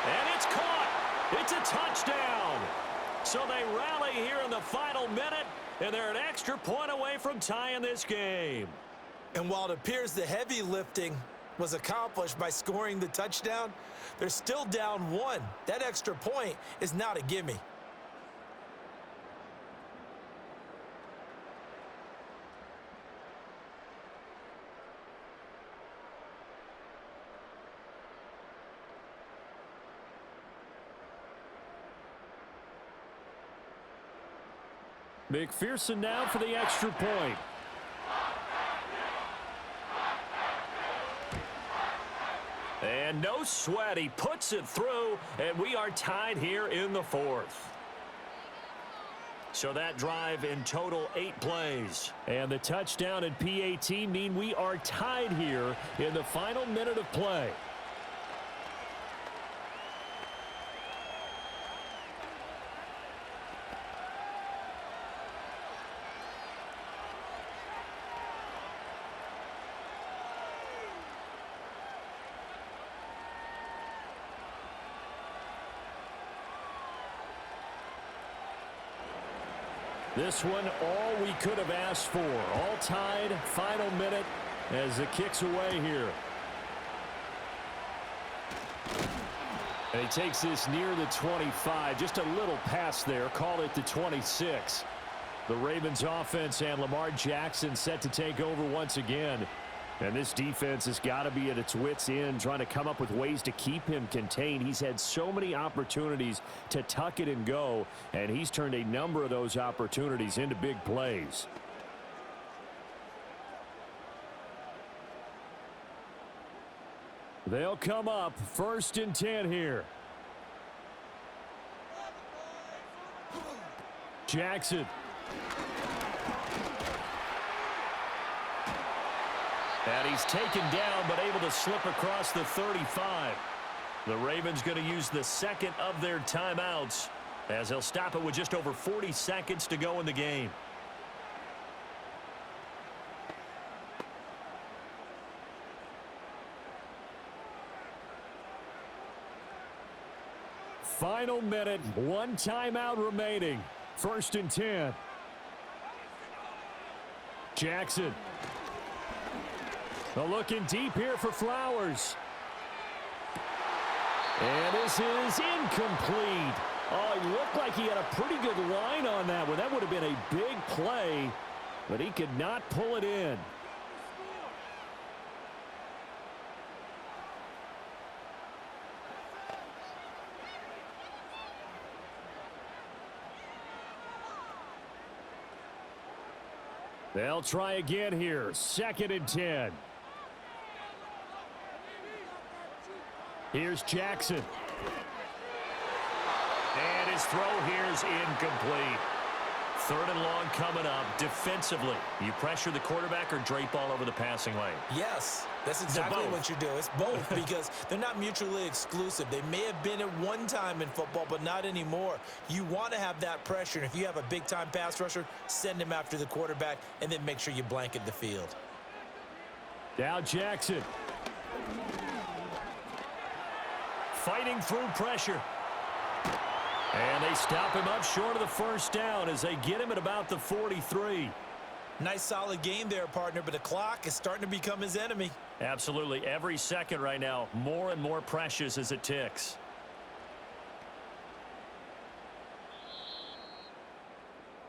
Speaker 3: And it's caught. It's a touchdown. So they rally here in the final minute, and they're an extra point away from tying this game.
Speaker 2: And while it appears the heavy lifting was accomplished by scoring the touchdown, they're still down 1. That extra point is not a gimme.
Speaker 3: McPherson now for the extra point. And no sweat. He puts it through, and we are tied here in the 4th. So that drive in total 8 plays. And the touchdown and PAT mean we are tied here in the final minute of play. This one, all we could have asked for. All tied, final minute as it kicks away here. And he takes this near the 25. Just a little pass there. Call it the 26. The Ravens offense and Lamar Jackson set to take over once again. And this defense has got to be at its wits' end, trying to come up with ways to keep him contained. He's had so many opportunities to tuck it and go, and he's turned a number of those opportunities into big plays. They'll come up 1st and 10 here. Jackson. And he's taken down, but able to slip across the 35. The Ravens going to use the second of their timeouts as they'll stop it with just over 40 seconds to go in the game. Final minute, 1 timeout remaining. 1st and 10. Jackson. Looking deep here for Flowers. And this is incomplete. Oh, he looked like he had a pretty good line on that one. That would have been a big play, but he could not pull it in. They'll try again here. 2nd and 10. Here's Jackson. And his throw here is incomplete. 3rd and long coming up. Defensively, you pressure the quarterback or drape all over the passing lane?
Speaker 2: Yes, that's exactly what you do. It's both because they're not mutually exclusive. They may have been at one time in football, but not anymore. You want to have that pressure, and if you have a big-time pass rusher, send him after the quarterback, and then make sure you blanket the field.
Speaker 3: Now Jackson. Fighting through pressure. And they stop him up short of the 1st down as they get him at about the 43.
Speaker 2: Nice solid game there, partner, but the clock is starting to become his enemy.
Speaker 1: Absolutely. Every second right now, more and more precious as it ticks.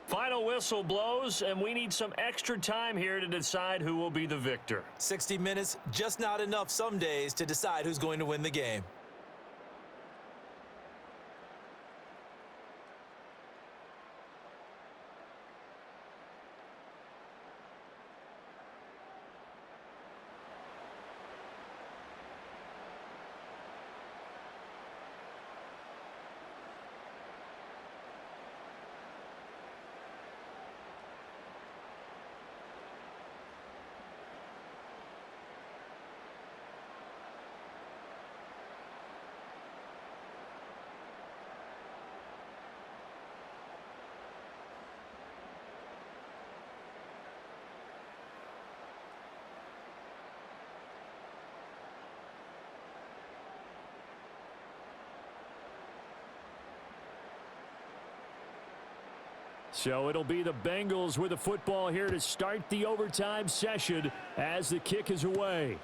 Speaker 1: Final
Speaker 3: final whistle blows, and we need some extra time here to decide who will be the victor.
Speaker 2: 60 minutes, just not enough some days to decide who's going to win the game.
Speaker 3: So it'll be the Bengals with the football here to start the overtime session as the kick is away.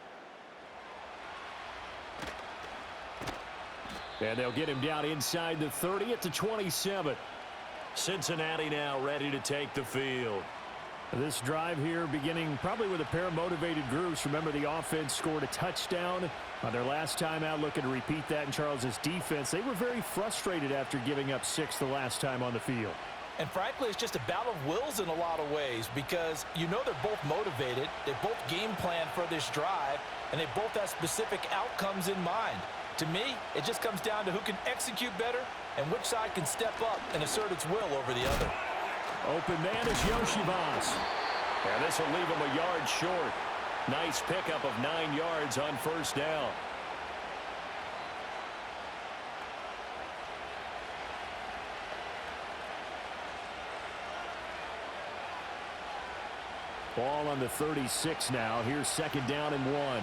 Speaker 3: And they'll get him down inside the 30 at the 27.
Speaker 1: Cincinnati now ready to take the field.
Speaker 3: This drive here beginning probably with a pair of motivated groups. Remember, the offense scored a touchdown on their last time out, looking to repeat that in Charles's defense. They were very frustrated after giving up 6 the last time on the field.
Speaker 2: And frankly, it's just a battle of wills in a lot of ways because you know they're both motivated, they both game plan for this drive, and they both have specific outcomes in mind. To me, it just comes down to who can execute better and which side can step up and assert its will over the other.
Speaker 3: Open man is Yoshivas.
Speaker 1: And this will leave him a yard short. Nice pickup of 9 yards on first down.
Speaker 3: Ball on the 36 now. Here's second down and 1.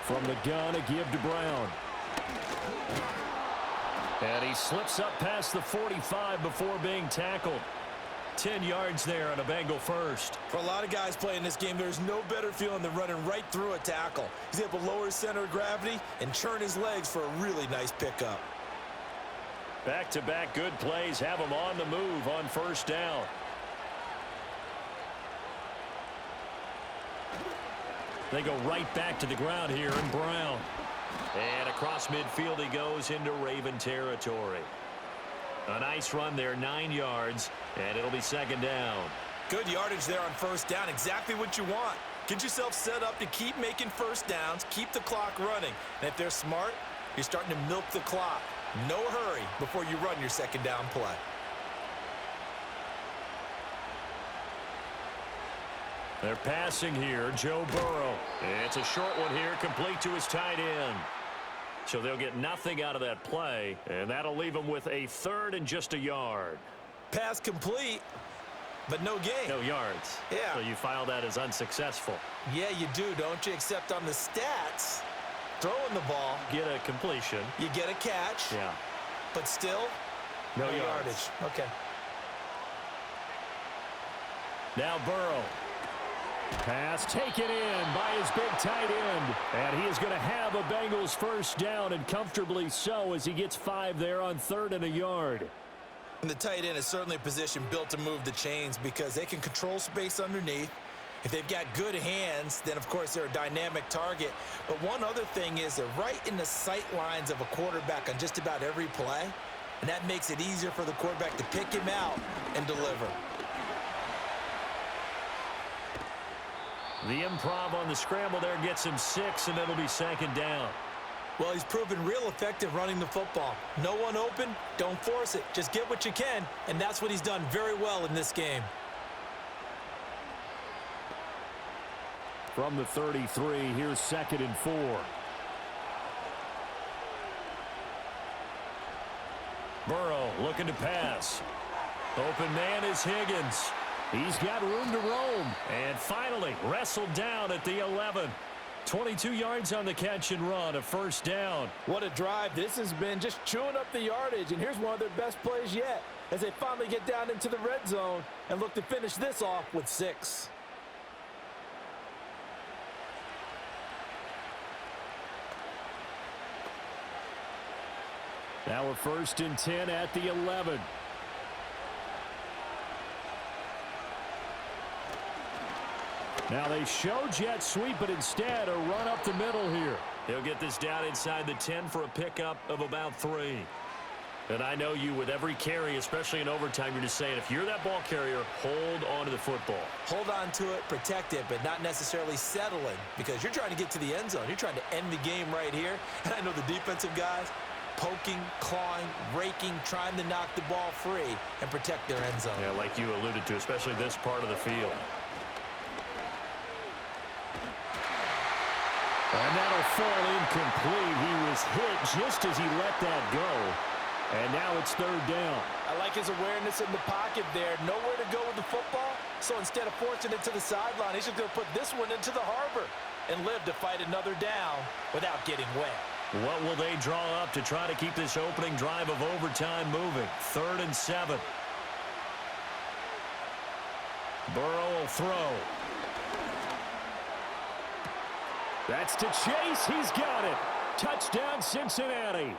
Speaker 3: From the gun, a give to Brown. And he slips up past the 45 before being tackled.
Speaker 1: 10 yards there on a Bengal first.
Speaker 2: For a lot of guys playing this game, there's no better feeling than running right through a tackle. He's able to lower his center of gravity and churn his legs for a really nice pickup.
Speaker 1: Back-to-back good plays have him on the move on first down. They go right back to the ground here in Brown. And across midfield he goes into Raven territory. A nice run there, 9 yards, and it'll be second down.
Speaker 2: Good yardage there on first down, exactly what you want. Get yourself set up to keep making first downs, keep the clock running. And if they're smart, you're starting to milk the clock. No hurry before you run your second down play.
Speaker 1: They're passing here, Joe Burrow. It's a short one here, complete to his tight end. So they'll get nothing out of that play, and that'll leave them with a third and just a yard.
Speaker 2: Pass complete, but no gain.
Speaker 1: No yards.
Speaker 2: Yeah.
Speaker 1: So you file that as unsuccessful.
Speaker 2: Yeah, you do, don't you? Except on the stats, throwing the ball,
Speaker 1: Get a completion.
Speaker 2: you get a catch,
Speaker 1: Yeah.
Speaker 2: but still,
Speaker 1: No
Speaker 2: no
Speaker 1: yards.
Speaker 2: yardage. Okay.
Speaker 1: Now Burrow.
Speaker 3: Pass taken in by his big tight end. And he is going to have a Bengals first down, and comfortably so, as he gets 5 there on third and a yard.
Speaker 2: And the tight end is certainly a position built to move the chains because they can control space underneath. If they've got good hands, then of course they're a dynamic target. But one other thing is they're right in the sight lines of a quarterback on just about every play. And that makes it easier for the quarterback to pick him out and deliver.
Speaker 1: The improv on the scramble there gets him 6, and it'll be second down.
Speaker 2: Well, he's proven real effective running the football. No one open, don't force it. Just get what you can, and that's what he's done very well in this game.
Speaker 3: From the 33, here's second and 4.
Speaker 1: Burrow looking to pass. Open man is Higgins.
Speaker 3: He's got room to roam.
Speaker 1: And finally wrestled down at the 11. 22 yards on the catch and run, a first down.
Speaker 2: What a drive this has been, just chewing up the yardage, and here's one of their best plays yet as they finally get down into the red zone and look to finish this off with 6.
Speaker 3: Now a 1st and 10 at the 11. Now they show jet sweep, but instead a run up the middle here.
Speaker 1: He'll get this down inside the 10 for a pickup of about 3. And I know you, with every carry, especially in overtime, you're just saying, if you're that ball carrier, hold on to the football.
Speaker 2: Hold on to it, protect it, but not necessarily settling, because you're trying to get to the end zone. You're trying to end the game right here. And I know the defensive guys, poking, clawing, raking, trying to knock the ball free and protect their end zone.
Speaker 1: Yeah, like you alluded to, especially this part of the field.
Speaker 3: And that'll fall incomplete. He was hit just as he let that go. And now it's 3rd down.
Speaker 2: I like his awareness in the pocket there. Nowhere to go with the football. So instead of forcing it to the sideline, he's just going to put this one into the harbor and live to fight another down without getting wet.
Speaker 1: What will they draw up to try to keep this opening drive of overtime moving? 3rd and 7. Burrow will throw.
Speaker 3: That's to Chase. He's got it. Touchdown, Cincinnati.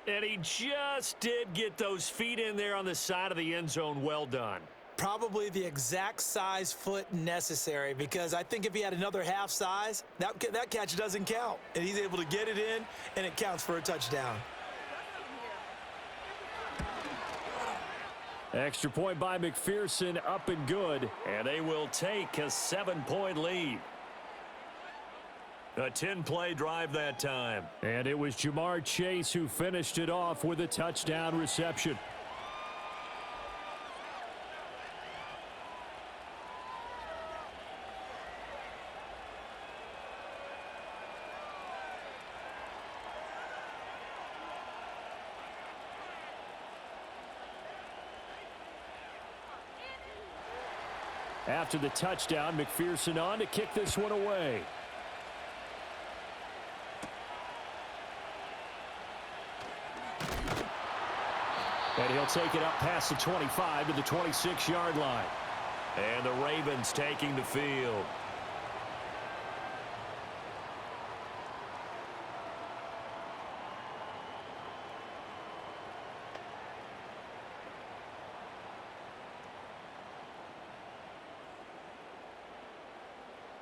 Speaker 1: And he just did get those feet in there on the side of the end zone. Well done.
Speaker 2: Probably the exact size foot necessary, because I think if he had another half size, that catch doesn't count. And he's able to get it in, and it counts for a touchdown.
Speaker 3: Extra point by McPherson, up and good.
Speaker 1: And they will take a 7-point lead. A 10-play drive that time.
Speaker 3: And it was Jamar Chase who finished it off with a touchdown reception. After the touchdown, McPherson on to kick this one away. And he'll take it up past the 25 to the 26-yard line.
Speaker 1: And the Ravens taking the field.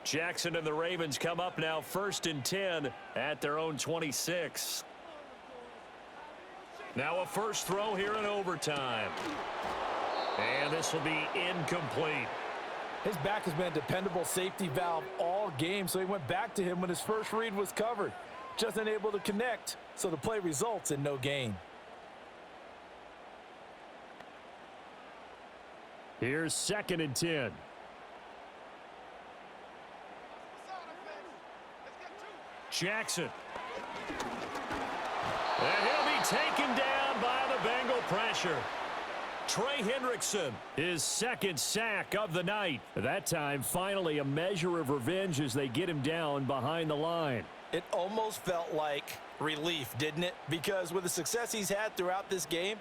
Speaker 1: Jackson and the Ravens come up now 1st and 10 at their own 26. Now a first throw here in overtime. And this will be incomplete.
Speaker 5: His back has been a dependable safety valve all game, so he went back to him when his first read was covered. Just unable to connect, so the play results in no gain.
Speaker 3: Here's 2nd and 10.
Speaker 1: Jackson. And he'll be taken down by the Bengal pressure. Trey Hendrickson,
Speaker 3: his 2nd sack of the night. That time, finally, a measure of revenge as they get him down behind the line.
Speaker 2: It almost felt like relief, didn't it? Because with the success he's had throughout this game,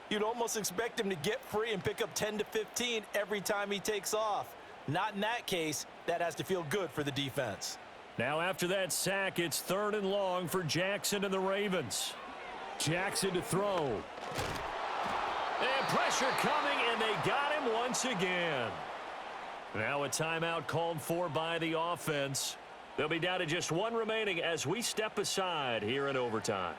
Speaker 2: you'd almost expect him to get free and pick up 10 to 15 every time he takes off. Not in that case. That has to feel good for the defense.
Speaker 3: Now after that sack, it's 3rd and long for Jackson and the Ravens. Jackson to throw.
Speaker 1: And pressure coming, and they got him once again. Now a timeout called for by the offense. They'll be down to just 1 remaining as we step aside here in overtime.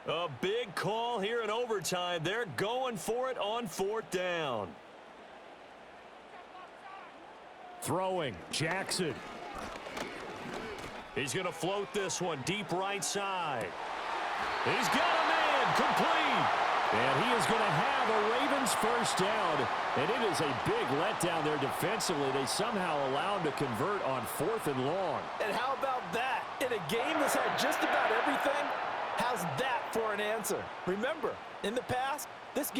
Speaker 1: A big call here in overtime. They're going for it on 4th down.
Speaker 3: Throwing, Jackson.
Speaker 1: He's going to float this one deep right side. He's got a man, complete.
Speaker 3: And he is going to have a Ravens first down. And it is a big letdown there defensively. They somehow allowed him to convert on 4th and long.
Speaker 5: And how about that? In a game that's had just about everything, how's that for an answer? Remember, in the past, this game